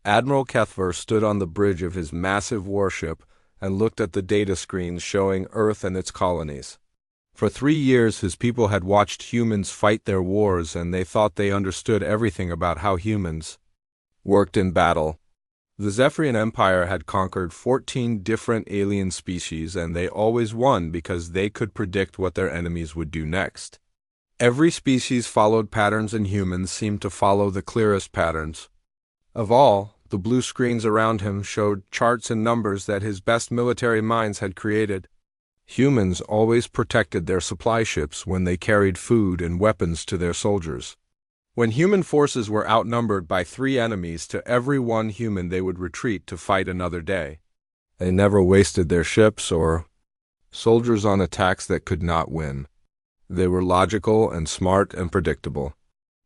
Admiral Kethver stood on the bridge of his massive warship and looked at the data screens showing Earth and its colonies. For 3 years his people had watched humans fight their wars, and they thought they understood everything about how humans worked in battle. The Zephyrian Empire had conquered 14 different alien species, and they always won because they could predict what their enemies would do next. Every species followed patterns, and humans seemed to follow the clearest patterns. Of all, the blue screens around him showed charts and numbers that his best military minds had created. Humans always protected their supply ships when they carried food and weapons to their soldiers. When human forces were outnumbered by 3 enemies to every 1 human, they would retreat to fight another day. They never wasted their ships or soldiers on attacks that could not win. They were logical and smart and predictable.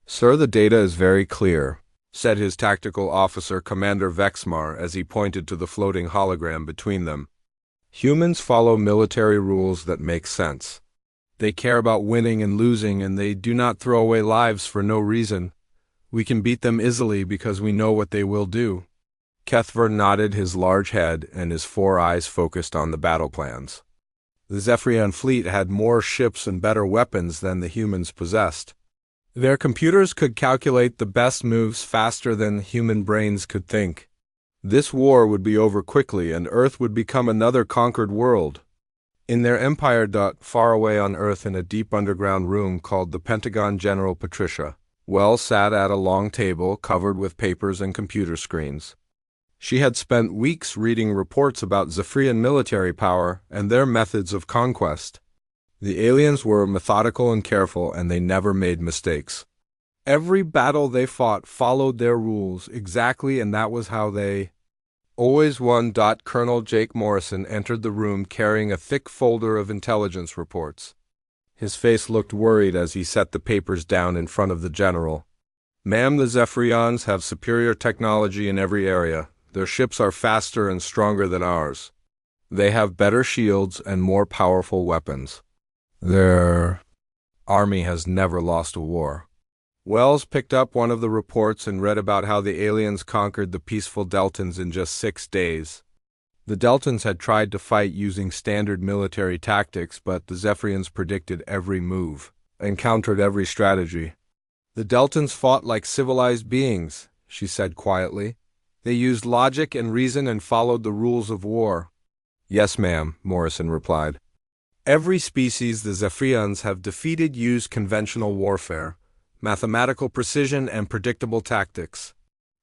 "Sir, the data is very clear," said his tactical officer, Commander Vexmar, as he pointed to the floating hologram between them. "Humans follow military rules that make sense. They care about winning and losing, and they do not throw away lives for no reason. We can beat them easily because we know what they will do." Kethver nodded his large head, and his 4 eyes focused on the battle plans. The Zephyrian fleet had more ships and better weapons than the humans possessed. Their computers could calculate the best moves faster than human brains could think. This war would be over quickly, and Earth would become another conquered world. In their empire, far away on Earth in a deep underground room called the Pentagon, General Patricia Wells sat at a long table covered with papers and computer screens. She had spent weeks reading reports about Zephyrian military power and their methods of conquest. The aliens were methodical and careful, and they never made mistakes. Every battle they fought followed their rules exactly, and that was how they always won. Colonel Jake Morrison entered the room carrying a thick folder of intelligence reports. His face looked worried as he set the papers down in front of the general. "Ma'am, the Zephyrians have superior technology in every area. Their ships are faster and stronger than ours. They have better shields and more powerful weapons. Their army has never lost a war." Wells picked up one of the reports and read about how the aliens conquered the peaceful Deltans in just 6 days. The Deltans had tried to fight using standard military tactics, but the Zephyrians predicted every move and countered every strategy. "The Deltans fought like civilized beings," she said quietly. "They used logic and reason and followed the rules of war." "Yes, ma'am," Morrison replied. "Every species the Zephyrians have defeated used conventional warfare, mathematical precision, and predictable tactics."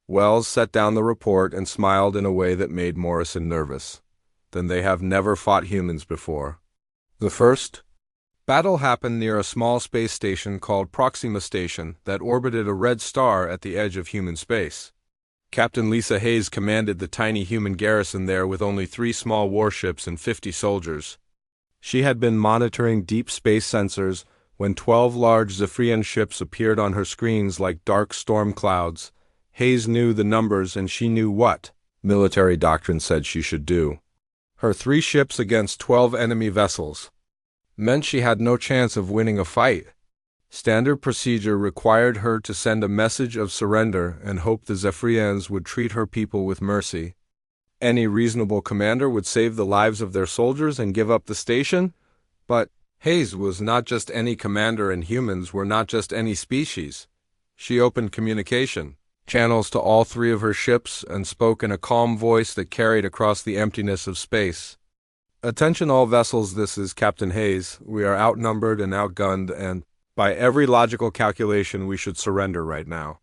Wells set down the report and smiled in a way that made Morrison nervous. "Then they have never fought humans before." The first battle happened near a small space station called Proxima Station that orbited a red star at the edge of human space. Captain Lisa Hayes commanded the tiny human garrison there with only 3 small warships and 50 soldiers. She had been monitoring deep space sensors when 12 large Zephyrian ships appeared on her screens like dark storm clouds. Hayes knew the numbers, and she knew what military doctrine said she should do. Her 3 ships against 12 enemy vessels meant she had no chance of winning a fight. Standard procedure required her to send a message of surrender and hope the Zephyrians would treat her people with mercy. Any reasonable commander would save the lives of their soldiers and give up the station, but Hayes was not just any commander, and humans were not just any species. She opened communication channels to all 3 of her ships and spoke in a calm voice that carried across the emptiness of space. "Attention all vessels, this is Captain Hayes. We are outnumbered and outgunned, and by every logical calculation we should surrender right now."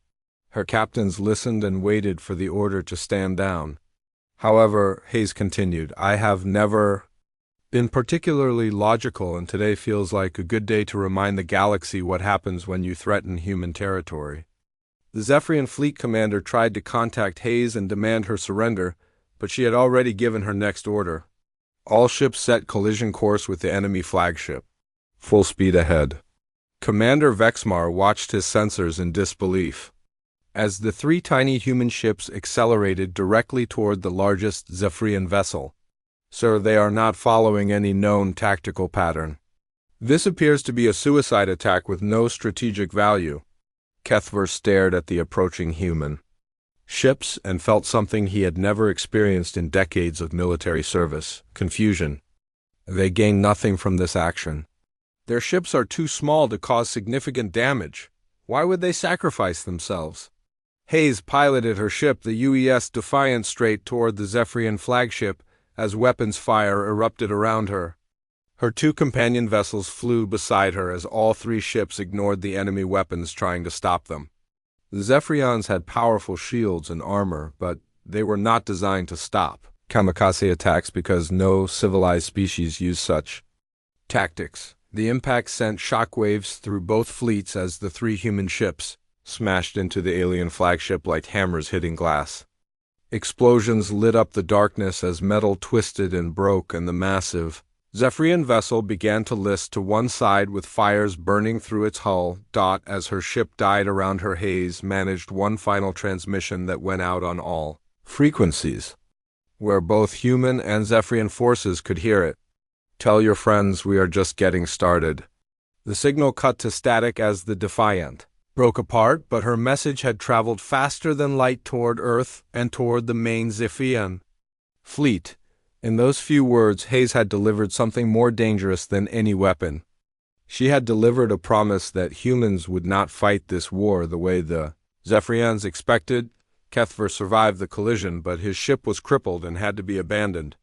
Her captains listened and waited for the order to stand down. "However," Hayes continued, "I have never been particularly logical, and today feels like a good day to remind the galaxy what happens when you threaten human territory." The Zephyrian fleet commander tried to contact Hayes and demand her surrender, but she had already given her next order. "All ships set collision course with the enemy flagship. Full speed ahead." Commander Vexmar watched his sensors in disbelief as the 3 tiny human ships accelerated directly toward the largest Zephyrian vessel. "Sir, they are not following any known tactical pattern. This appears to be a suicide attack with no strategic value." Kethver stared at the approaching human. ships and felt something he had never experienced in decades of military service: confusion. They gain nothing from this action. Their ships are too small to cause significant damage. Why would they sacrifice themselves? Hayes piloted her ship, the UES Defiant, straight toward the Zephyrian flagship as weapons fire erupted around her. Her two companion vessels flew beside her as all three ships ignored the enemy weapons trying to stop them. The Zephyrians had powerful shields and armor, but they were not designed to stop kamikaze attacks because no civilized species use such tactics. The impact sent shockwaves through both fleets as the three human ships smashed into the alien flagship like hammers hitting glass. Explosions lit up the darkness as metal twisted and broke, and the massive Zephyrian vessel began to list to one side with fires burning through its hull. As her ship died around her, Hayes managed one final transmission that went out on all frequencies, where both human and Zephyrian forces could hear it. "Tell your friends we are just getting started." The signal cut to static as the Defiant broke apart, but her message had traveled faster than light toward Earth and toward the main Zephyrian fleet. In those few words, Hayes had delivered something more dangerous than any weapon. She had delivered a promise that humans would not fight this war the way the Zephyrians expected. Kethver survived the collision, but his ship was crippled and had to be abandoned.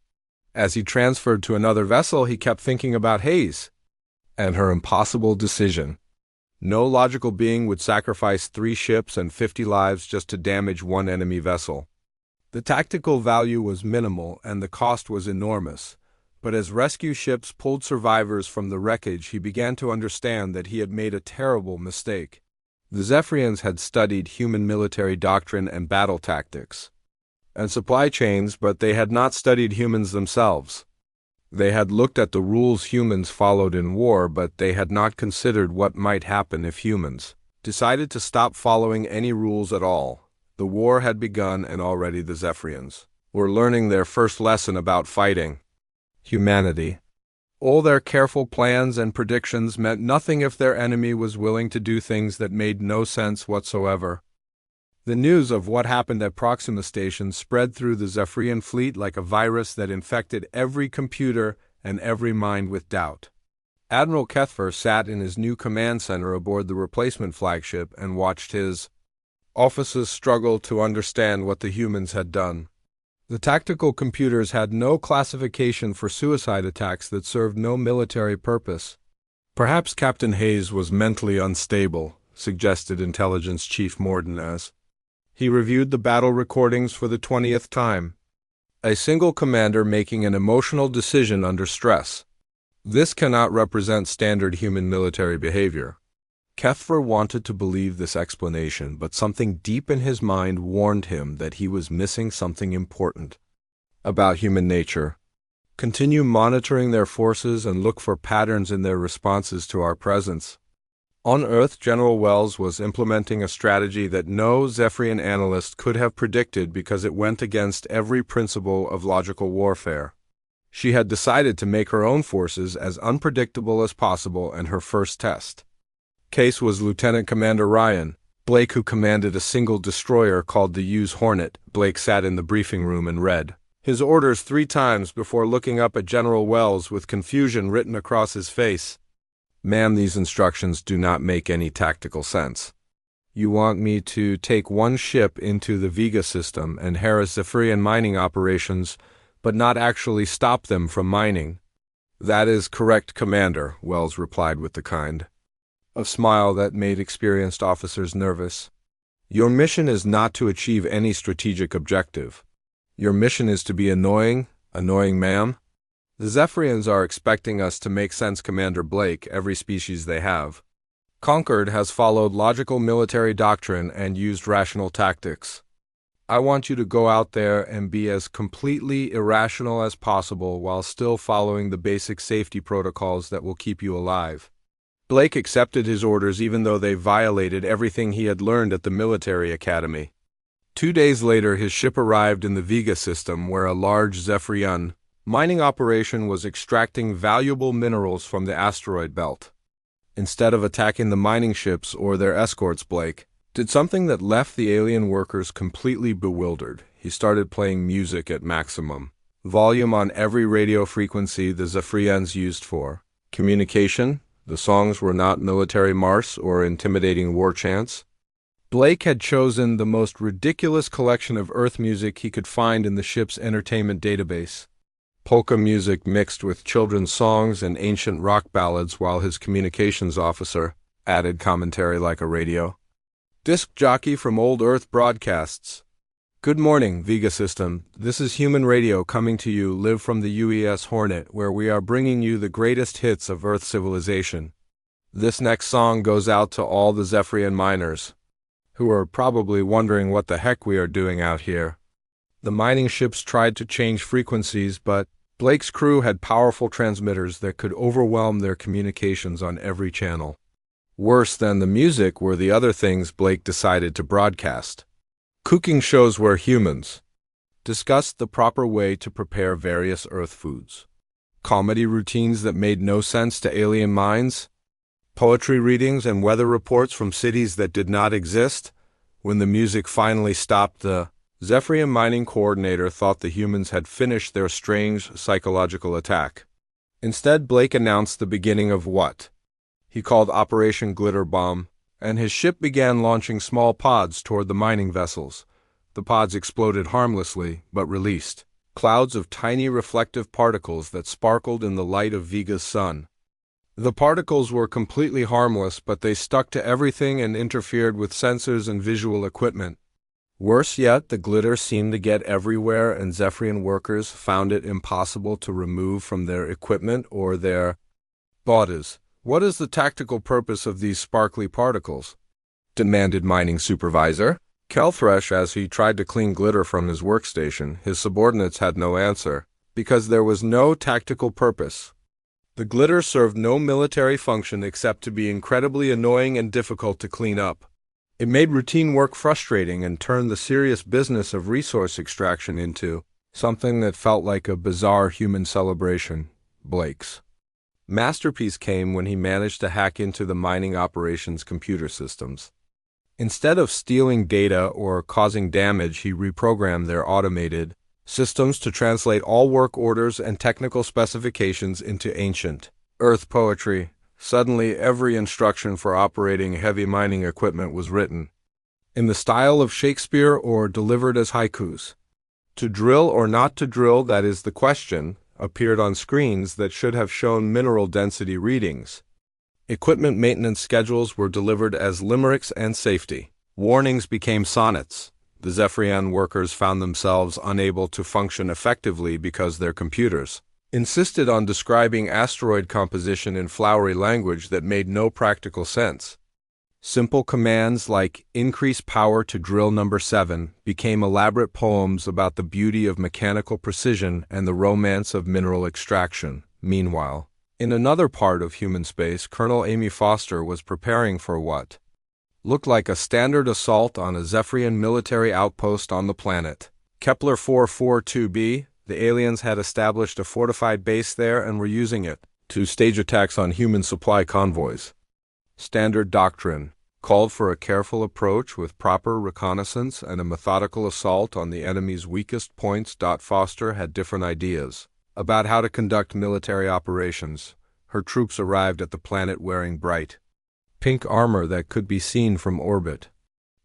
As he transferred to another vessel, he kept thinking about Hayes and her impossible decision. No logical being would sacrifice 3 ships and 50 lives just to damage one enemy vessel. The tactical value was minimal and the cost was enormous, but as rescue ships pulled survivors from the wreckage, he began to understand that he had made a terrible mistake. The Zephyrians had studied human military doctrine and battle tactics and supply chains, but they had not studied humans themselves. They had looked at the rules humans followed in war, but they had not considered what might happen if humans decided to stop following any rules at all. The war had begun, and already the Zephyrians were learning their first lesson about fighting humanity. All their careful plans and predictions meant nothing if their enemy was willing to do things that made no sense whatsoever. The news of what happened at Proxima Station spread through the Zephyrian fleet like a virus that infected every computer and every mind with doubt. Admiral Kethver sat in his new command center aboard the replacement flagship and watched his officers struggle to understand what the humans had done. The tactical computers had no classification for suicide attacks that served no military purpose. Perhaps Captain Hayes was mentally unstable, suggested Intelligence Chief Morden as he reviewed the battle recordings for the 20th time. A single commander making an emotional decision under stress. This cannot represent standard human military behavior. Kethver wanted to believe this explanation, but something deep in his mind warned him that he was missing something important about human nature. Continue monitoring their forces and look for patterns in their responses to our presence. On Earth, General Wells was implementing a strategy that no Zephyrian analyst could have predicted because it went against every principle of logical warfare. She had decided to make her own forces as unpredictable as possible, and her first test case was Lieutenant Commander Ryan Blake, who commanded a single destroyer called the Hughes Hornet. Blake sat in the briefing room and read his orders 3 times before looking up at General Wells with confusion written across his face. "Ma'am, these instructions do not make any tactical sense. You want me to take one ship into the Vega system and harass Zephyrian mining operations, but not actually stop them from mining?" "That is correct, Commander," Wells replied with the kind of smile that made experienced officers nervous. "Your mission is not to achieve any strategic objective. Your mission is to be annoying, ma'am. The Zephyrians are expecting us to make sense, Commander Blake. Every species they have conquered has followed logical military doctrine and used rational tactics. I want you to go out there and be as completely irrational as possible while still following the basic safety protocols that will keep you alive." Blake accepted his orders even though they violated everything he had learned at the military academy. 2 days later, his ship arrived in the Vega system, where a large Zephyrian mining operation was extracting valuable minerals from the asteroid belt. Instead of attacking the mining ships or their escorts, Blake did something that left the alien workers completely bewildered. He started playing music at maximum volume on every radio frequency the Zephyrians used for communication. The songs were not military marches or intimidating war chants. Blake had chosen the most ridiculous collection of Earth music he could find in the ship's entertainment database. Polka music mixed with children's songs and ancient rock ballads, while his communications officer added commentary like a radio disc jockey from old Earth broadcasts. Good morning, Vega System. This is Human Radio coming to you live from the UES Hornet, where we are bringing you the greatest hits of Earth civilization. This next song goes out to all the Zephyrian miners, who are probably wondering what the heck we are doing out here. The mining ships tried to change frequencies, but Blake's crew had powerful transmitters that could overwhelm their communications on every channel. Worse than the music were the other things Blake decided to broadcast. Cooking shows where humans discussed the proper way to prepare various Earth foods. Comedy routines that made no sense to alien minds. Poetry readings and weather reports from cities that did not exist. When the music finally stopped, the Zephyrian mining coordinator thought the humans had finished their strange psychological attack. Instead, Blake announced the beginning of what he called Operation Glitter Bomb, and his ship began launching small pods toward the mining vessels. The pods exploded harmlessly, but released clouds of tiny reflective particles that sparkled in the light of Vega's sun. The particles were completely harmless, but they stuck to everything and interfered with sensors and visual equipment. Worse yet, the glitter seemed to get everywhere, and Zephyrian workers found it impossible to remove from their equipment or their bodies. What is the tactical purpose of these sparkly particles? Demanded mining supervisor Kelthresh as he tried to clean glitter from his workstation. His subordinates had no answer, because there was no tactical purpose. The glitter served no military function except to be incredibly annoying and difficult to clean up. It made routine work frustrating and turned the serious business of resource extraction into something that felt like a bizarre human celebration. Blake's masterpiece came when he managed to hack into the mining operations computer systems. Instead of stealing data or causing damage, he reprogrammed their automated systems to translate all work orders and technical specifications into ancient Earth poetry. Suddenly, every instruction for operating heavy mining equipment was written in the style of Shakespeare or delivered as haikus. To drill or not to drill, that is the question, appeared on screens that should have shown mineral density readings. Equipment maintenance schedules were delivered as limericks, and safety warnings became sonnets. The Zephyrian workers found themselves unable to function effectively because their computers insisted on describing asteroid composition in flowery language that made no practical sense. Simple commands like "increase power to drill number 7" became elaborate poems about the beauty of mechanical precision and the romance of mineral extraction. Meanwhile, in another part of human space, Colonel Amy Foster was preparing for what looked like a standard assault on a Zephyrian military outpost on the planet Kepler 442b. The aliens had established a fortified base there and were using it to stage attacks on human supply convoys. Standard doctrine called for a careful approach with proper reconnaissance and a methodical assault on the enemy's weakest points. Foster had different ideas about how to conduct military operations. Her troops arrived at the planet wearing bright pink armor that could be seen from orbit.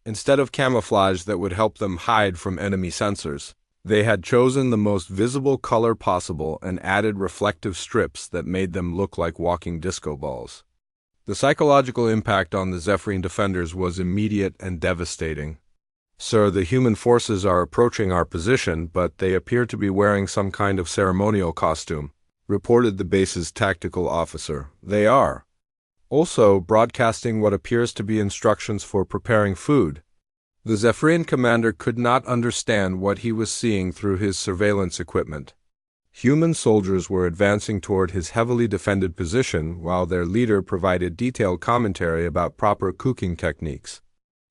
Instead of camouflage that would help them hide from enemy sensors, they had chosen the most visible color possible and added reflective strips that made them look like walking disco balls. The psychological impact on the Zephyrian defenders was immediate and devastating. "Sir, the human forces are approaching our position, but they appear to be wearing some kind of ceremonial costume," reported the base's tactical officer. "They are also broadcasting what appears to be instructions for preparing food." The Zephyrian commander could not understand what he was seeing through his surveillance equipment. Human soldiers were advancing toward his heavily defended position, while their leader provided detailed commentary about proper cooking techniques.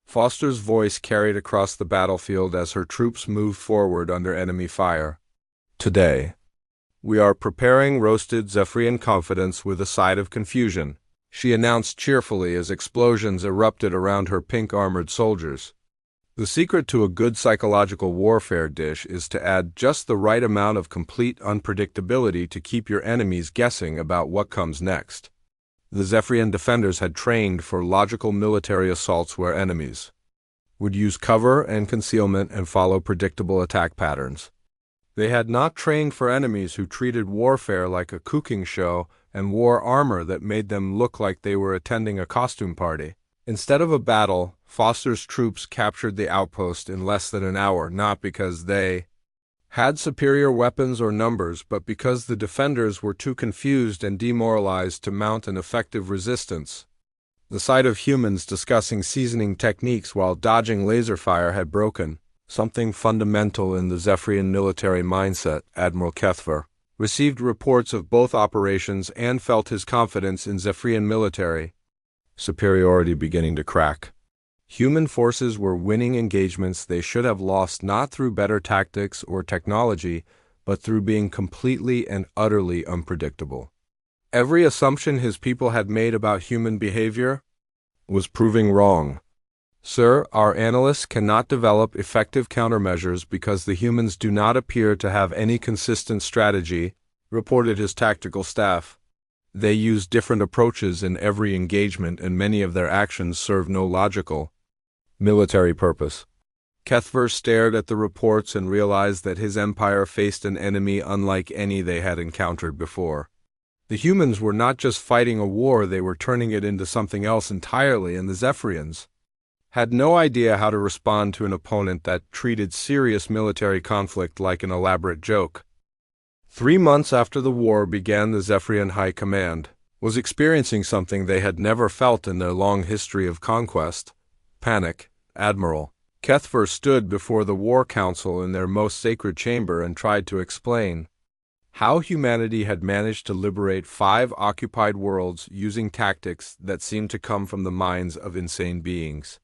Foster's voice carried across the battlefield as her troops moved forward under enemy fire. "Today, we are preparing roasted Zephyrian confidence with a side of confusion," she announced cheerfully as explosions erupted around her pink-armored soldiers. The secret to a good psychological warfare dish is to add just the right amount of complete unpredictability to keep your enemies guessing about what comes next. The Zephyrian defenders had trained for logical military assaults where enemies would use cover and concealment and follow predictable attack patterns. They had not trained for enemies who treated warfare like a cooking show and wore armor that made them look like they were attending a costume party. Instead of a battle, Foster's troops captured the outpost in less than an hour, not because they had superior weapons or numbers, but because the defenders were too confused and demoralized to mount an effective resistance. The sight of humans discussing seasoning techniques while dodging laser fire had broken something fundamental in the Zephyrian military mindset. Admiral Kethver received reports of both operations and felt his confidence in Zephyrian military superiority beginning to crack. Human forces were winning engagements they should have lost not through better tactics or technology, but through being completely and utterly unpredictable. Every assumption his people had made about human behavior was proving wrong. Sir, our analysts cannot develop effective countermeasures because the humans do not appear to have any consistent strategy, reported his tactical staff. They use different approaches in every engagement, and many of their actions serve no logical military purpose. Kethver stared at the reports and realized that his empire faced an enemy unlike any they had encountered before. The humans were not just fighting a war, they were turning it into something else entirely, and the Zephyrians had no idea how to respond to an opponent that treated serious military conflict like an elaborate joke. 3 months after the war began, the Zephyrian High Command was experiencing something they had never felt in their long history of conquest: panic. Admiral Kethver stood before the War Council in their most sacred chamber and tried to explain how humanity had managed to liberate 5 occupied worlds using tactics that seemed to come from the minds of insane beings.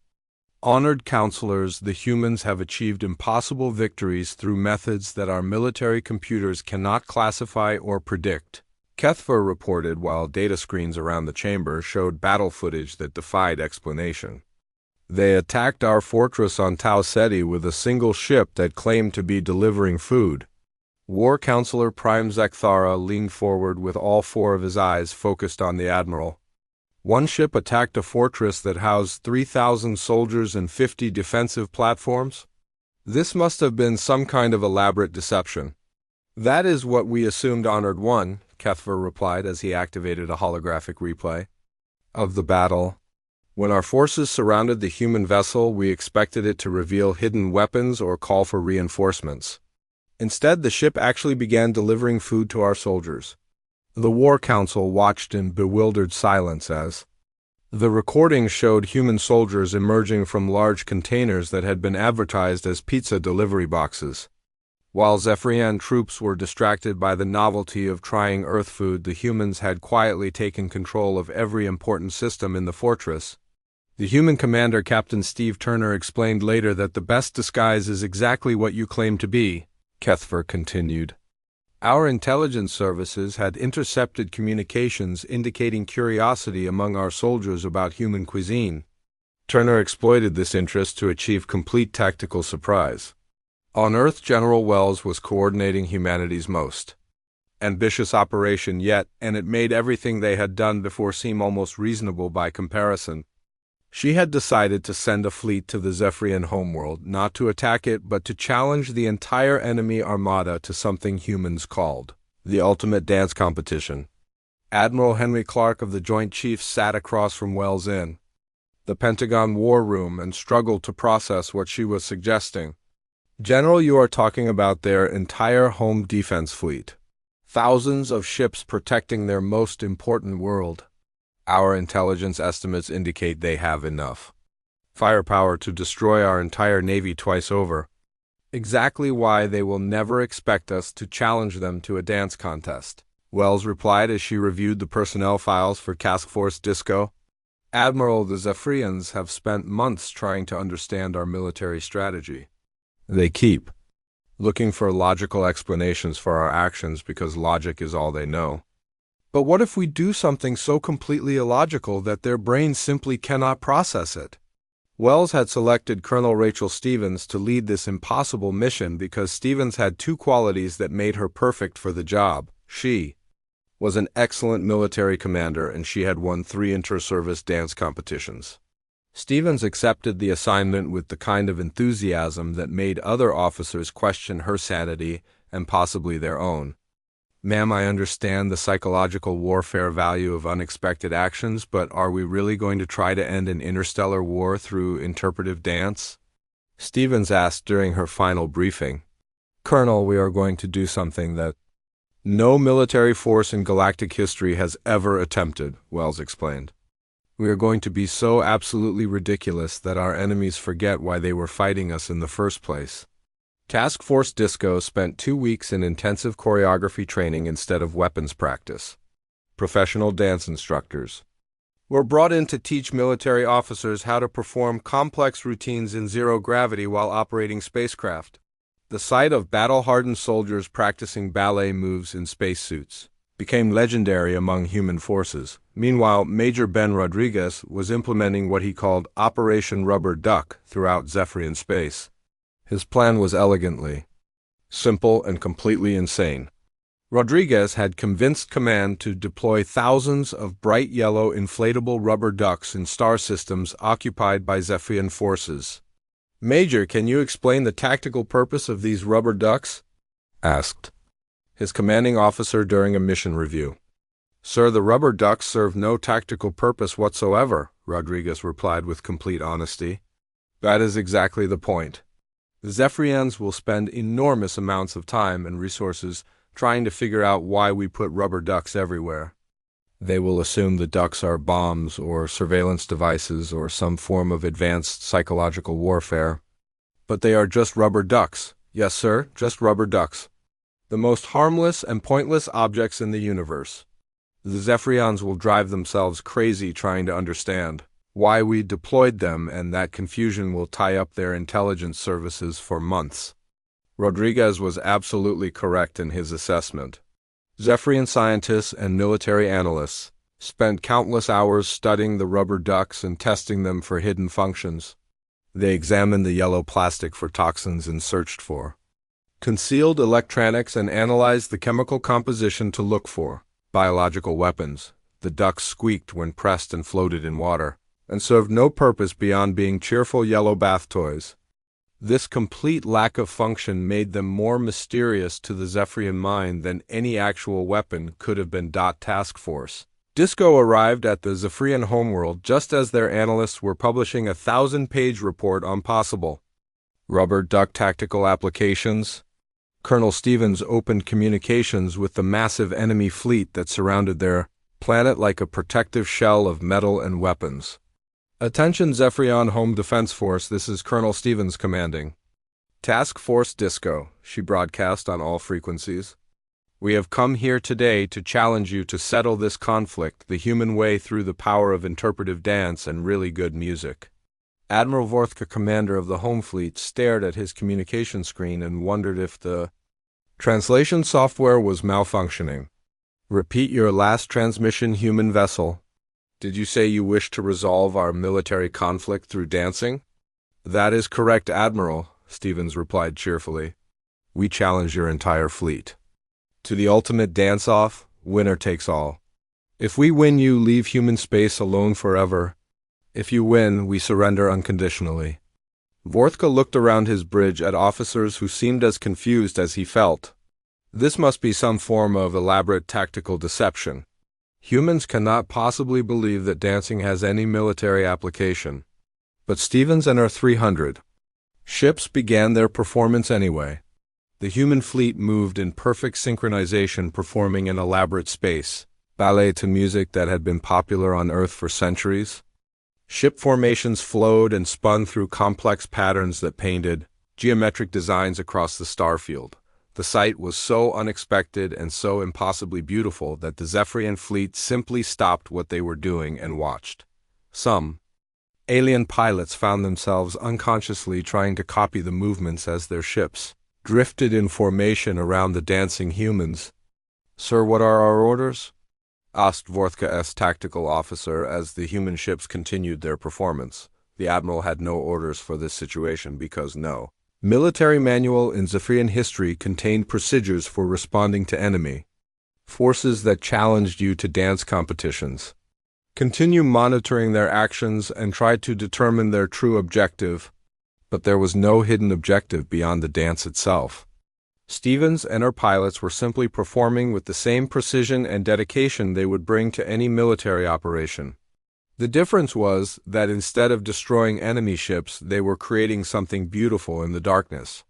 Honored counselors, the humans have achieved impossible victories through methods that our military computers cannot classify or predict, Kethver reported while data screens around the chamber showed battle footage that defied explanation. They attacked our fortress on Tau Ceti with a single ship that claimed to be delivering food. War Counselor Prime Zekthara leaned forward with all 4 of his eyes focused on the Admiral. One ship attacked a fortress that housed 3,000 soldiers and 50 defensive platforms? This must have been some kind of elaborate deception. That is what we assumed, Honored One, Kethver replied as he activated a holographic replay of the battle. When our forces surrounded the human vessel, we expected it to reveal hidden weapons or call for reinforcements. Instead, the ship actually began delivering food to our soldiers. The War Council watched in bewildered silence as the recording showed human soldiers emerging from large containers that had been advertised as pizza delivery boxes. While Zephyrian troops were distracted by the novelty of trying Earth food, the humans had quietly taken control of every important system in the fortress. The human commander, Captain Steve Turner, explained later that the best disguise is exactly what you claim to be, Kethver continued. Our intelligence services had intercepted communications indicating curiosity among our soldiers about human cuisine. Turner exploited this interest to achieve complete tactical surprise. On Earth, General Wells was coordinating humanity's most ambitious operation yet, and it made everything they had done before seem almost reasonable by comparison. She had decided to send a fleet to the Zephyrian homeworld, not to attack it, but to challenge the entire enemy armada to something humans called the ultimate dance competition. Admiral Henry Clark of the Joint Chiefs sat across from Wells in the Pentagon War Room and struggled to process what she was suggesting. General, you are talking about their entire home defense fleet. Thousands of ships protecting their most important world. Our intelligence estimates indicate they have enough firepower to destroy our entire navy twice over. Exactly why they will never expect us to challenge them to a dance contest, Wells replied as she reviewed the personnel files for Task Force Disco. Admiral, the Zephyrians have spent months trying to understand our military strategy. They keep looking for logical explanations for our actions because logic is all they know. But what if we do something so completely illogical that their brains simply cannot process it? Wells had selected Colonel Rachel Stevens to lead this impossible mission because Stevens had two qualities that made her perfect for the job. She was an excellent military commander, and she had won 3 inter-service dance competitions. Stevens accepted the assignment with the kind of enthusiasm that made other officers question her sanity and possibly their own. "Ma'am, I understand the psychological warfare value of unexpected actions, but are we really going to try to end an interstellar war through interpretive dance?" Stevens asked during her final briefing. "Colonel, we are going to do something that no military force in galactic history has ever attempted," Wells explained. "We are going to be so absolutely ridiculous that our enemies forget why they were fighting us in the first place." Task Force Disco spent 2 weeks in intensive choreography training instead of weapons practice. Professional dance instructors were brought in to teach military officers how to perform complex routines in zero gravity while operating spacecraft. The sight of battle-hardened soldiers practicing ballet moves in spacesuits became legendary among human forces. Meanwhile, Major Ben Rodriguez was implementing what he called Operation Rubber Duck throughout Zephyrian space. His plan was elegantly simple and completely insane. Rodriguez had convinced command to deploy thousands of bright yellow inflatable rubber ducks in star systems occupied by Zephyrian forces. "Major, can you explain the tactical purpose of these rubber ducks?" asked his commanding officer during a mission review. "Sir, the rubber ducks serve no tactical purpose whatsoever," Rodriguez replied with complete honesty. "That is exactly the point. The Zephyrians will spend enormous amounts of time and resources trying to figure out why we put rubber ducks everywhere. They will assume the ducks are bombs or surveillance devices or some form of advanced psychological warfare. But they are just rubber ducks. Yes, sir, just rubber ducks. The most harmless and pointless objects in the universe. The Zephyrians will drive themselves crazy trying to understand why we deployed them, and that confusion will tie up their intelligence services for months." Rodriguez was absolutely correct in his assessment. Zephyrian scientists and military analysts spent countless hours studying the rubber ducks and testing them for hidden functions. They examined the yellow plastic for toxins and searched for concealed electronics and analyzed the chemical composition to look for biological weapons. The ducks squeaked when pressed and floated in water, and served no purpose beyond being cheerful yellow bath toys. This complete lack of function made them more mysterious to the Zephyrian mind than any actual weapon could have been. Task Force Disco arrived at the Zephyrian homeworld just as their analysts were publishing a 1,000-page report on possible rubber duck tactical applications. Colonel Stevens opened communications with the massive enemy fleet that surrounded their planet like a protective shell of metal and weapons. "Attention Zephyrian Home Defense Force, this is Colonel Stevens commanding. Task Force Disco," she broadcast on all frequencies. "We have come here today to challenge you to settle this conflict the human way through the power of interpretive dance and really good music." Admiral Vorthka, commander of the Home Fleet, stared at his communication screen and wondered if the translation software was malfunctioning. "Repeat your last transmission, human vessel. Did you say you wish to resolve our military conflict through dancing?" "That is correct, Admiral," Stevens replied cheerfully. "We challenge your entire fleet to the ultimate dance-off, winner takes all. If we win, you leave human space alone forever. If you win, we surrender unconditionally." Vorthka looked around his bridge at officers who seemed as confused as he felt. This must be some form of elaborate tactical deception. Humans cannot possibly believe that dancing has any military application. But Stevens and her 300 ships began their performance anyway. The human fleet moved in perfect synchronization, performing an elaborate space ballet to music that had been popular on Earth for centuries. Ship formations flowed and spun through complex patterns that painted geometric designs across the starfield. The sight was so unexpected and so impossibly beautiful that the Zephyrian fleet simply stopped what they were doing and watched. Some alien pilots found themselves unconsciously trying to copy the movements as their ships drifted in formation around the dancing humans. "Sir, what are our orders?" asked Vorthka's tactical officer as the human ships continued their performance. The admiral had no orders for this situation because no military manual in Zephyrian history contained procedures for responding to enemy forces that challenged you to dance competitions. Continue monitoring their actions and try to determine their true objective, but there was no hidden objective beyond the dance itself. Stevens and her pilots were simply performing with the same precision and dedication they would bring to any military operation. The difference was that instead of destroying enemy ships, they were creating something beautiful in the darkness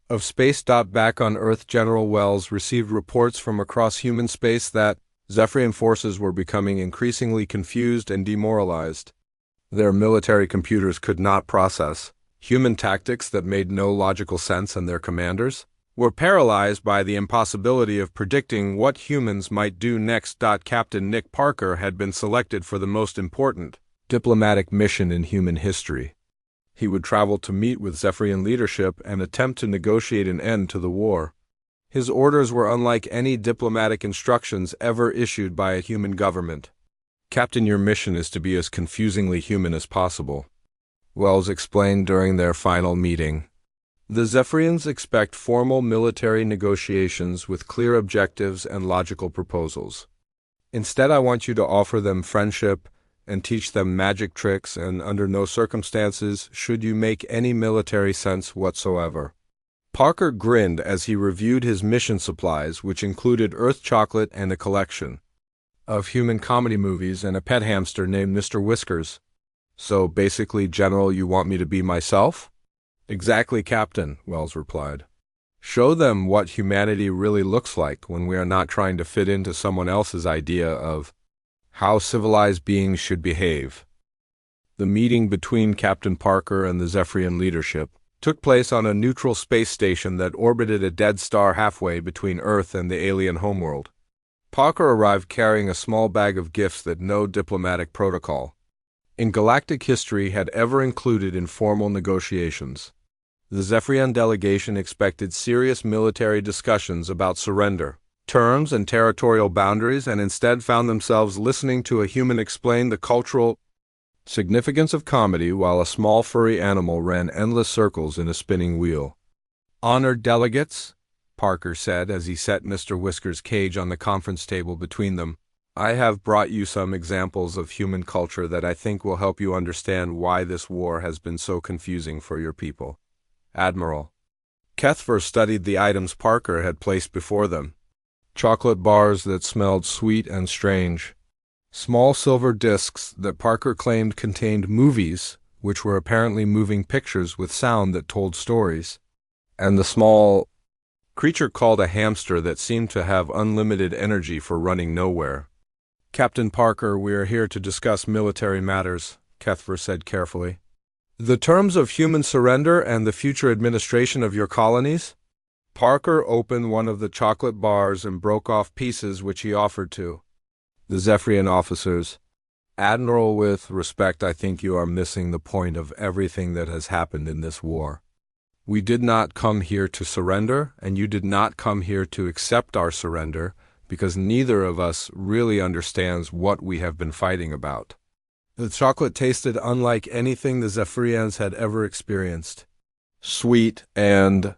of space. Back on Earth, General Wells received reports from across human space that Zephyrian forces were becoming increasingly confused and demoralized. Their military computers could not process human tactics that made no logical sense, and their commanders were paralyzed by the impossibility of predicting what humans might do next. Captain Nick Parker had been selected for the most important diplomatic mission in human history. He would travel to meet with Zephyrian leadership and attempt to negotiate an end to the war. His orders were unlike any diplomatic instructions ever issued by a human government. "Captain, your mission is to be as confusingly human as possible," Wells explained during their final meeting. "The Zephyrians expect formal military negotiations with clear objectives and logical proposals. Instead, I want you to offer them friendship and teach them magic tricks, and under no circumstances should you make any military sense whatsoever." Parker grinned as he reviewed his mission supplies, which included Earth chocolate and a collection of human comedy movies and a pet hamster named Mr. Whiskers. "So basically, General, you want me to be myself?" "Exactly, Captain," Wells replied. "Show them what humanity really looks like when we are not trying to fit into someone else's idea of how civilized beings should behave." The meeting between Captain Parker and the Zephyrian leadership took place on a neutral space station that orbited a dead star halfway between Earth and the alien homeworld. Parker arrived carrying a small bag of gifts that no diplomatic protocol in galactic history had ever included in formal negotiations. The Zephyrian delegation expected serious military discussions about surrender, terms, and territorial boundaries, and instead found themselves listening to a human explain the cultural significance of comedy while a small furry animal ran endless circles in a spinning wheel. "Honored delegates," Parker said as he set Mr. Whiskers' cage on the conference table between them, "I have brought you some examples of human culture that I think will help you understand why this war has been so confusing for your people." Admiral Kethver studied the items Parker had placed before them. Chocolate bars that smelled sweet and strange. Small silver discs that Parker claimed contained movies, which were apparently moving pictures with sound that told stories. And the small creature called a hamster that seemed to have unlimited energy for running nowhere. "Captain Parker, we are here to discuss military matters," Kethver said carefully. "The terms of human surrender and the future administration of your colonies?" Parker opened one of the chocolate bars and broke off pieces which he offered to the Zephyrian officers. "Admiral, with respect, I think you are missing the point of everything that has happened in this war. We did not come here to surrender, and you did not come here to accept our surrender, because neither of us really understands what we have been fighting about." The chocolate tasted unlike anything the Zephyrians had ever experienced. Sweet and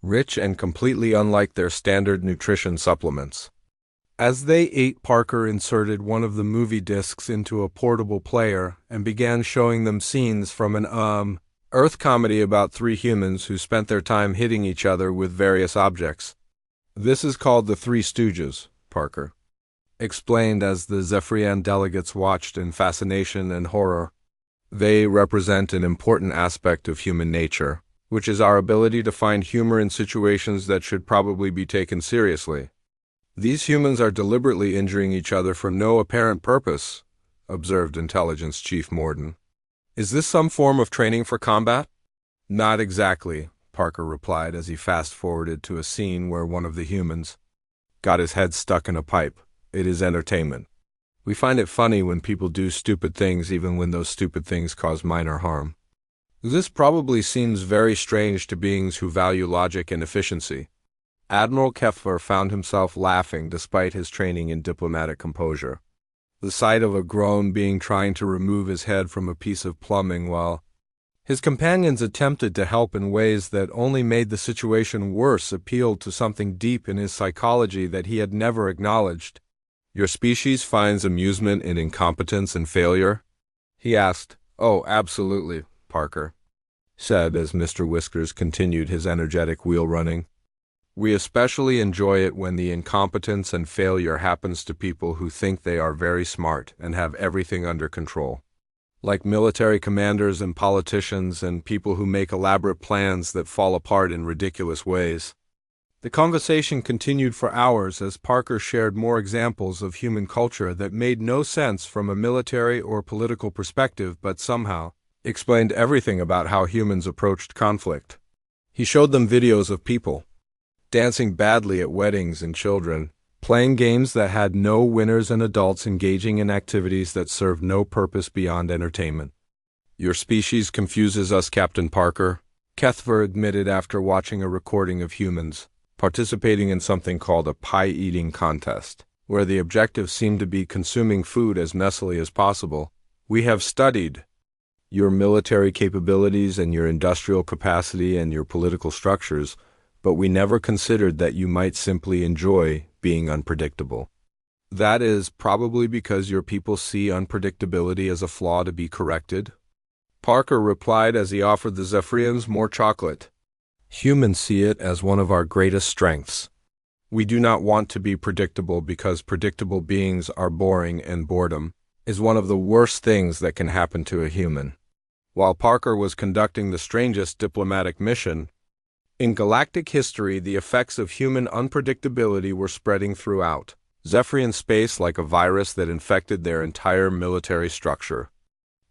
rich and completely unlike their standard nutrition supplements. As they ate, Parker inserted one of the movie discs into a portable player and began showing them scenes from an Earth comedy about three humans who spent their time hitting each other with various objects. "This is called the Three Stooges," Parker explained as the Zephyrian delegates watched in fascination and horror. "They represent an important aspect of human nature, which is our ability to find humor in situations that should probably be taken seriously. These humans are deliberately injuring each other for no apparent purpose," observed Intelligence Chief Morden. "Is this some form of training for combat?" "Not exactly," Parker replied as he fast-forwarded to a scene where one of the humans got his head stuck in a pipe. "It is entertainment. We find it funny when people do stupid things even when those stupid things cause minor harm. This probably seems very strange to beings who value logic and efficiency." Admiral Keffer found himself laughing despite his training in diplomatic composure. The sight of a grown being trying to remove his head from a piece of plumbing while his companions attempted to help in ways that only made the situation worse appealed to something deep in his psychology that he had never acknowledged. "Your species finds amusement in incompetence and failure?" he asked. "Oh, absolutely," Parker said as Mr. Whiskers continued his energetic wheel running. "We especially enjoy it when the incompetence and failure happens to people who think they are very smart and have everything under control. Like military commanders and politicians and people who make elaborate plans that fall apart in ridiculous ways." The conversation continued for hours as Parker shared more examples of human culture that made no sense from a military or political perspective but somehow explained everything about how humans approached conflict. He showed them videos of people dancing badly at weddings and children, playing games that had no winners and adults engaging in activities that served no purpose beyond entertainment. "Your species confuses us, Captain Parker," Kethver admitted after watching a recording of humans participating in something called a pie-eating contest, where the objective seemed to be consuming food as messily as possible. "We have studied your military capabilities and your industrial capacity and your political structures, but we never considered that you might simply enjoy being unpredictable. That is probably because your people see unpredictability as a flaw to be corrected," Parker replied as he offered the Zephyrians more chocolate. "Humans see it as one of our greatest strengths. We do not want to be predictable because predictable beings are boring, and boredom is one of the worst things that can happen to a human." While Parker was conducting the strangest diplomatic mission in galactic history, the effects of human unpredictability were spreading throughout Zephyrian space like a virus that infected their entire military structure.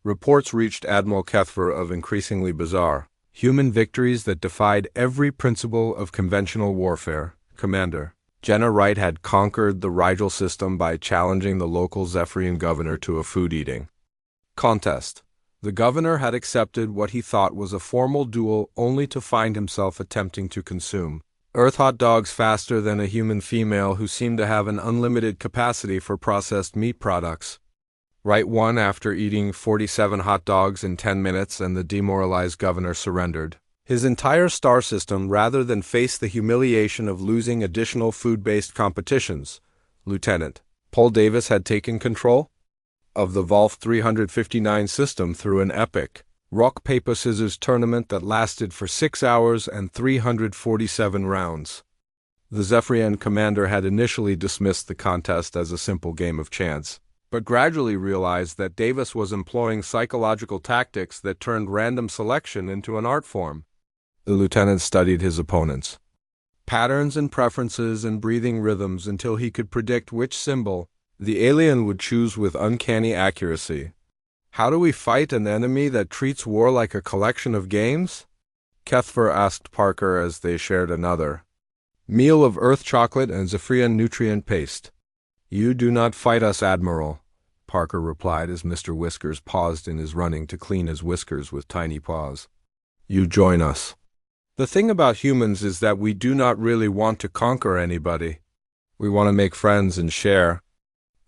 Reports reached Admiral Kethver of increasingly bizarre human victories that defied every principle of conventional warfare. Commander Jenna Wright had conquered the Rigel system by challenging the local Zephyrian governor to a food-eating contest. The governor had accepted what he thought was a formal duel only to find himself attempting to consume Earth hot dogs faster than a human female who seemed to have an unlimited capacity for processed meat products. Wright won after eating 47 hot dogs in 10 minutes, and the demoralized governor surrendered his entire star system rather than face the humiliation of losing additional food-based competitions. Lieutenant Paul Davis had taken control of the Volf 359 system through an epic rock-paper-scissors tournament that lasted for 6 hours and 347 rounds. The Zephyrian commander had initially dismissed the contest as a simple game of chance, but gradually realized that Davis was employing psychological tactics that turned random selection into an art form. The lieutenant studied his opponents' patterns and preferences and breathing rhythms until he could predict which symbol the alien would choose with uncanny accuracy. "How do we fight an enemy that treats war like a collection of games?" Kethver asked Parker as they shared another meal of Earth chocolate and Zephyrian nutrient paste. "You do not fight us, Admiral," Parker replied as Mr. Whiskers paused in his running to clean his whiskers with tiny paws. "You join us. The thing about humans is that we do not really want to conquer anybody. We want to make friends and share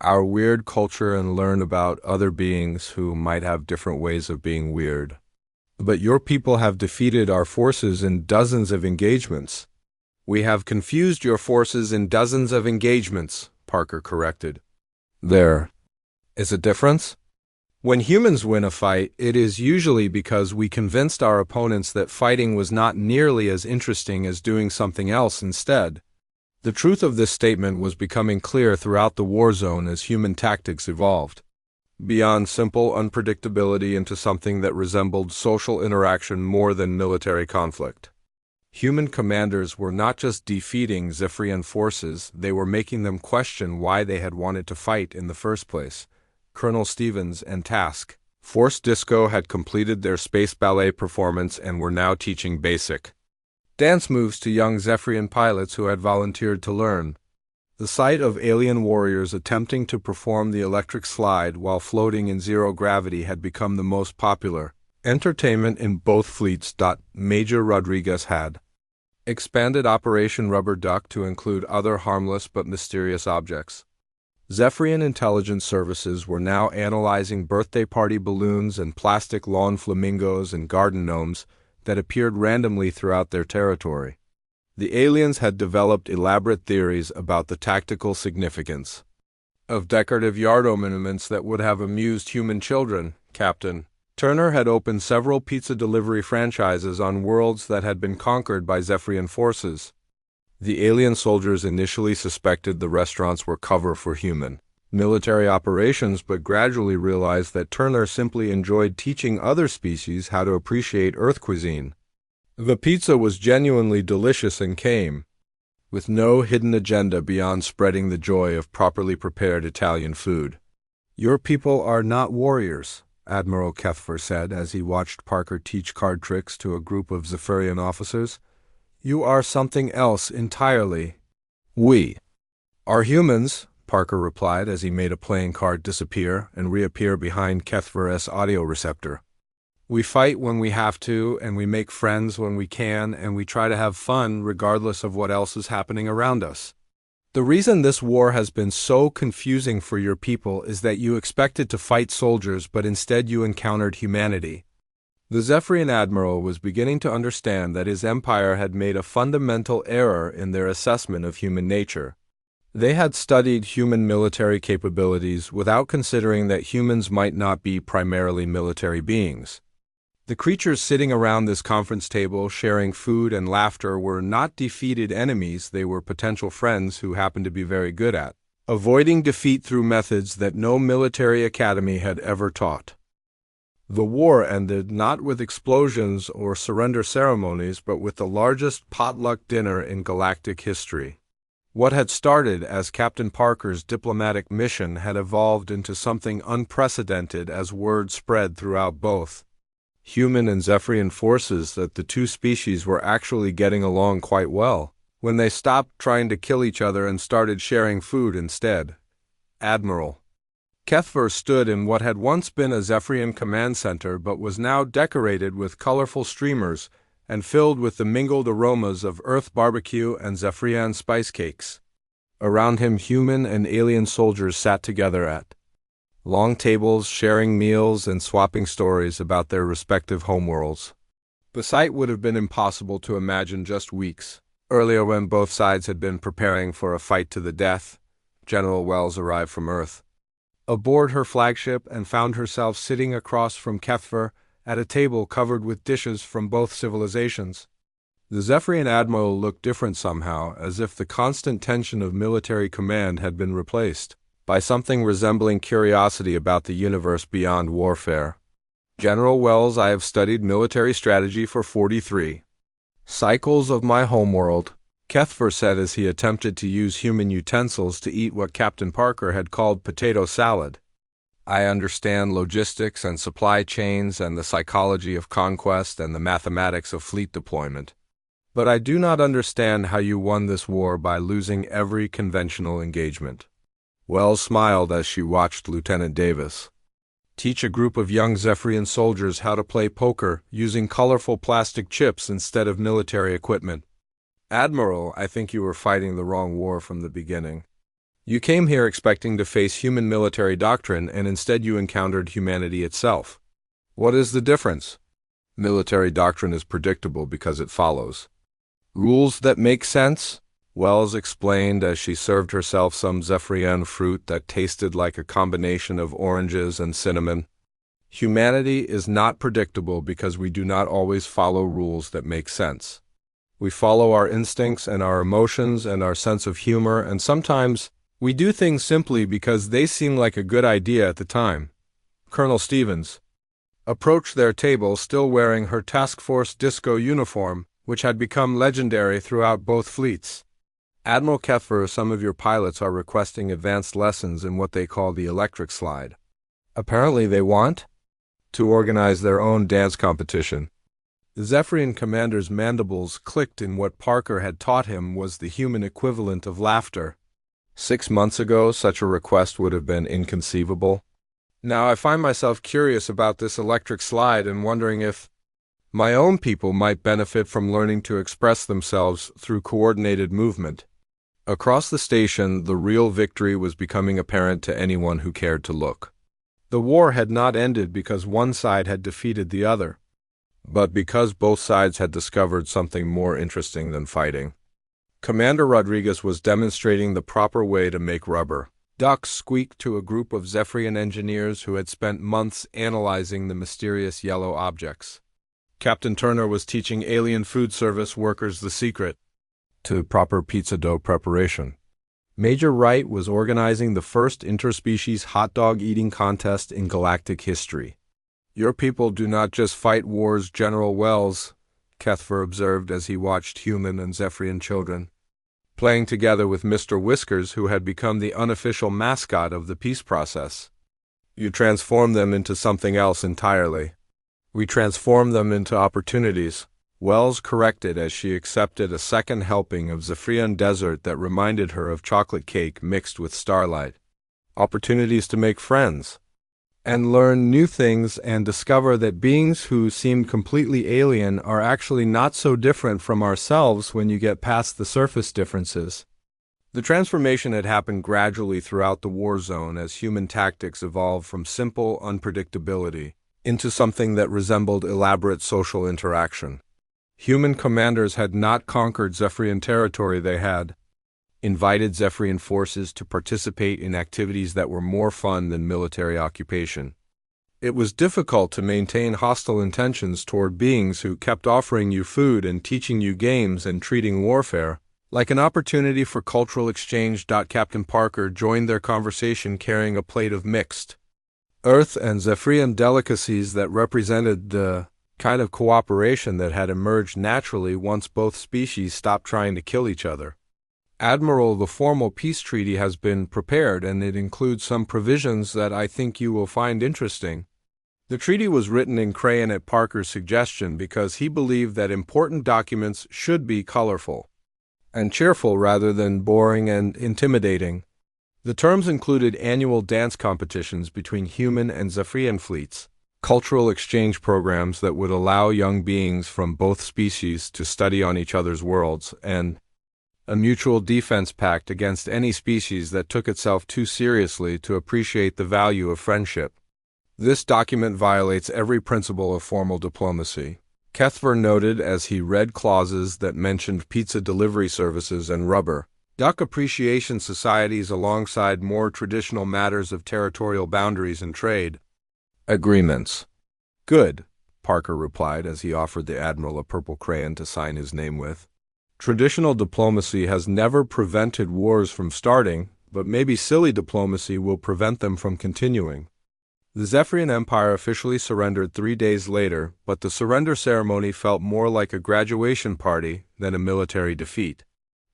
our weird culture and learn about other beings who might have different ways of being weird. But your people have defeated our forces in dozens of engagements." "We have confused your forces in dozens of engagements," Parker corrected. "There is a difference. When humans win a fight, it is usually because we convinced our opponents that fighting was not nearly as interesting as doing something else instead." The truth of this statement was becoming clear throughout the war zone as human tactics evolved beyond simple unpredictability into something that resembled social interaction more than military conflict. Human commanders were not just defeating Zephyrian forces, they were making them question why they had wanted to fight in the first place. Colonel Stevens and Task Force Disco had completed their space ballet performance and were now teaching basic dance moves to young Zephyrian pilots who had volunteered to learn. The sight of alien warriors attempting to perform the electric slide while floating in zero gravity had become the most popular entertainment in both fleets. Major Rodriguez had expanded Operation Rubber Duck to include other harmless but mysterious objects. Zephyrian intelligence services were now analyzing birthday party balloons and plastic lawn flamingos and garden gnomes that appeared randomly throughout their territory. The aliens had developed elaborate theories about the tactical significance of decorative yard ornaments that would have amused human children, Captain. Turner had opened several pizza delivery franchises on worlds that had been conquered by Zephyrian forces. The alien soldiers initially suspected the restaurants were cover for human military operations, but gradually realized that Turner simply enjoyed teaching other species how to appreciate Earth cuisine. The pizza was genuinely delicious and came with no hidden agenda beyond spreading the joy of properly prepared Italian food. "Your people are not warriors," Admiral Kethfer said as he watched Parker teach card tricks to a group of Zephyrian officers. "You are something else entirely." "We are humans," Parker replied as he made a playing card disappear and reappear behind Kethfer's audio receptor. "We fight when we have to, and we make friends when we can, and we try to have fun regardless of what else is happening around us. The reason this war has been so confusing for your people is that you expected to fight soldiers, but instead you encountered humanity." The Zephyrian admiral was beginning to understand that his empire had made a fundamental error in their assessment of human nature. They had studied human military capabilities without considering that humans might not be primarily military beings. The creatures sitting around this conference table sharing food and laughter were not defeated enemies, they were potential friends who happened to be very good at avoiding defeat through methods that no military academy had ever taught. The war ended not with explosions or surrender ceremonies, but with the largest potluck dinner in galactic history. What had started as Captain Parker's diplomatic mission had evolved into something unprecedented as word spread throughout both human and Zephyrian forces that the two species were actually getting along quite well when they stopped trying to kill each other and started sharing food instead. Admiral Kethfer stood in what had once been a Zephyrian command center but was now decorated with colorful streamers and filled with the mingled aromas of Earth barbecue and Zephyrian spice cakes. Around him, human and alien soldiers sat together at long tables, sharing meals and swapping stories about their respective homeworlds. The sight would have been impossible to imagine just weeks earlier when both sides had been preparing for a fight to the death. General Wells arrived from Earth aboard her flagship and found herself sitting across from Kethfer at a table covered with dishes from both civilizations. The Zephyrian admiral looked different somehow, as if the constant tension of military command had been replaced by something resembling curiosity about the universe beyond warfare. "General Wells, I have studied military strategy for 43 cycles of my homeworld," Kethfer said as he attempted to use human utensils to eat what Captain Parker had called potato salad. "I understand logistics and supply chains and the psychology of conquest and the mathematics of fleet deployment. But I do not understand how you won this war by losing every conventional engagement." Wells smiled as she watched Lieutenant Davis teach a group of young Zephyrian soldiers how to play poker using colorful plastic chips instead of military equipment. "Admiral, I think you were fighting the wrong war from the beginning. You came here expecting to face human military doctrine, and instead you encountered humanity itself. What is the difference? Military doctrine is predictable because it follows rules that make sense," Wells explained as she served herself some Zephyrian fruit that tasted like a combination of oranges and cinnamon. "Humanity is not predictable because we do not always follow rules that make sense. We follow our instincts and our emotions and our sense of humor, and sometimes we do things simply because they seem like a good idea at the time." Colonel Stevens approached their table still wearing her Task Force Disco uniform, which had become legendary throughout both fleets. "Admiral Kethfer, some of your pilots are requesting advanced lessons in what they call the electric slide. Apparently they want to organize their own dance competition." The Zephyrian commander's mandibles clicked in what Parker had taught him was the human equivalent of laughter. 6 months ago, such a request would have been inconceivable. Now I find myself curious about this electric slide and wondering if My own people might benefit from learning to express themselves through coordinated movement. Across the station, the real victory was becoming apparent to anyone who cared to look. The war had not ended because one side had defeated the other, but because both sides had discovered something more interesting than fighting. Commander Rodriguez was demonstrating the proper way to make rubber. Ducks squeaked to a group of Zephyrian engineers who had spent months analyzing the mysterious yellow objects. Captain Turner was teaching alien food service workers the secret to proper pizza dough preparation. Major Wright was organizing the first interspecies hot dog eating contest in galactic history. "Your people do not just fight wars, General Wells," Kethver observed as he watched human and Zephyrian children playing together with Mr. Whiskers, who had become the unofficial mascot of the peace process. "You transform them into something else entirely." "We transform them into opportunities," Wells corrected as she accepted a second helping of Zephyrian dessert that reminded her of chocolate cake mixed with starlight. "Opportunities to make friends and learn new things and discover that beings who seemed completely alien are actually not so different from ourselves when you get past the surface differences." The transformation had happened gradually throughout the war zone as human tactics evolved from simple unpredictability into something that resembled elaborate social interaction. Human commanders had not conquered Zephyrian territory, they had invited Zephyrian forces to participate in activities that were more fun than military occupation. It was difficult to maintain hostile intentions toward beings who kept offering you food and teaching you games and treating warfare like an opportunity for cultural exchange. Captain Parker joined their conversation carrying a plate of mixed Earth and Zephyrian delicacies that represented the kind of cooperation that had emerged naturally once both species stopped trying to kill each other. "Admiral, the formal peace treaty has been prepared, and it includes some provisions that I think you will find interesting." The treaty was written in crayon at Parker's suggestion because he believed that important documents should be colorful and cheerful rather than boring and intimidating. The terms included annual dance competitions between human and Zephyrian fleets, cultural exchange programs that would allow young beings from both species to study on each other's worlds, and a mutual defense pact against any species that took itself too seriously to appreciate the value of friendship. "This document violates every principle of formal diplomacy," Kethver noted as he read clauses that mentioned pizza delivery services and rubber duck appreciation societies alongside more traditional matters of territorial boundaries and trade agreements. "Good," Parker replied as he offered the Admiral a purple crayon to sign his name with. "Traditional diplomacy has never prevented wars from starting, but maybe silly diplomacy will prevent them from continuing." The Zephyrian Empire officially surrendered 3 days later, but the surrender ceremony felt more like a graduation party than a military defeat.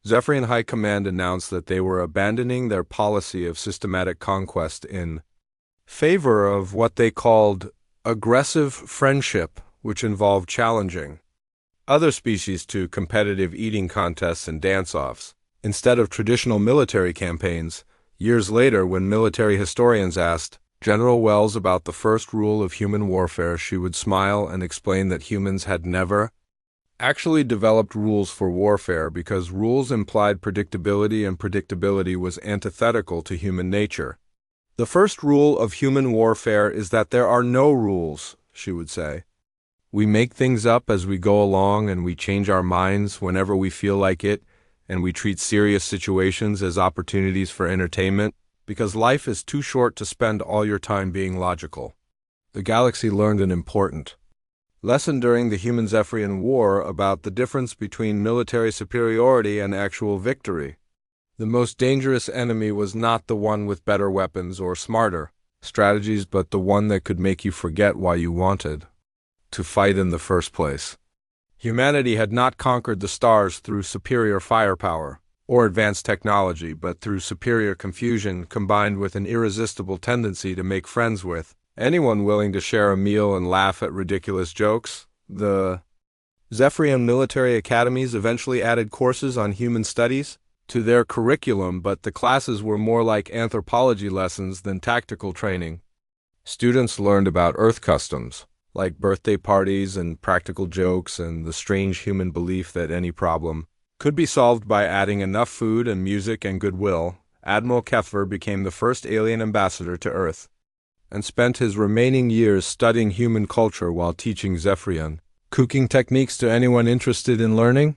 Zephyrian High Command announced that they were abandoning their policy of systematic conquest in favor of what they called aggressive friendship, which involved challenging other species to competitive eating contests and dance-offs, instead of traditional military campaigns. Years later, when military historians asked General Wells about the first rule of human warfare, she would smile and explain that humans had never actually developed rules for warfare because rules implied predictability, and predictability was antithetical to human nature. "The first rule of human warfare is that there are no rules," she would say. "We make things up as we go along, and we change our minds whenever we feel like it, and we treat serious situations as opportunities for entertainment, because life is too short to spend all your time being logical." The galaxy learned an important lesson during the Human-Zephyrian War about the difference between military superiority and actual victory. The most dangerous enemy was not the one with better weapons or smarter strategies, but the one that could make you forget why you wanted to fight in the first place. Humanity had not conquered the stars through superior firepower or advanced technology, but through superior confusion combined with an irresistible tendency to make friends with anyone willing to share a meal and laugh at ridiculous jokes. The Zephyrian military academies eventually added courses on human studies to their curriculum, but the classes were more like anthropology lessons than tactical training. Students learned about Earth customs, like birthday parties and practical jokes and the strange human belief that any problem could be solved by adding enough food and music and goodwill. Admiral Keffer became the first alien ambassador to Earth, and spent his remaining years studying human culture while teaching Zephyrian cooking techniques to anyone interested in learning.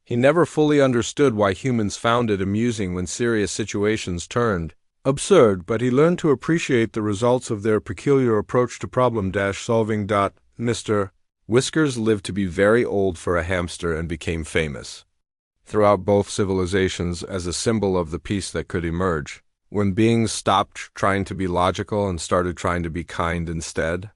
He never fully understood why humans found it amusing when serious situations turned absurd, but he learned to appreciate the results of their peculiar approach to problem-solving. Mr. Whiskers lived to be very old for a hamster and became famous throughout both civilizations as a symbol of the peace that could emerge when beings stopped trying to be logical and started trying to be kind instead.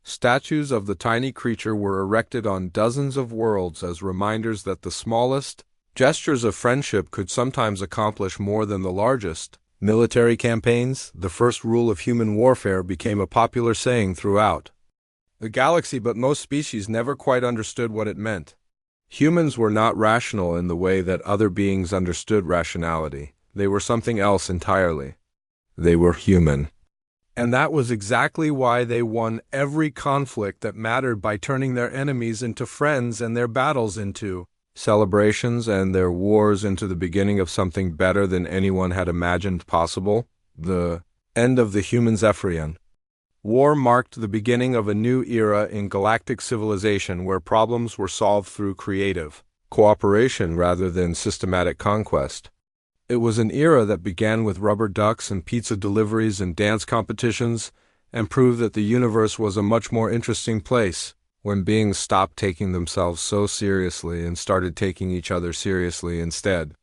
Statues of the tiny creature were erected on dozens of worlds as reminders that the smallest gestures of friendship could sometimes accomplish more than the largest military campaigns. The first rule of human warfare became a popular saying throughout the galaxy, but most species never quite understood what it meant. Humans were not rational in the way that other beings understood rationality. They were something else entirely. They were human. And that was exactly why they won every conflict that mattered by turning their enemies into friends and their battles into celebrations and their wars into the beginning of something better than anyone had imagined possible. The end of the human Zephyrian War marked the beginning of a new era in galactic civilization where problems were solved through creative cooperation rather than systematic conquest. It was an era that began with rubber ducks and pizza deliveries and dance competitions, and proved that the universe was a much more interesting place when beings stopped taking themselves so seriously and started taking each other seriously instead.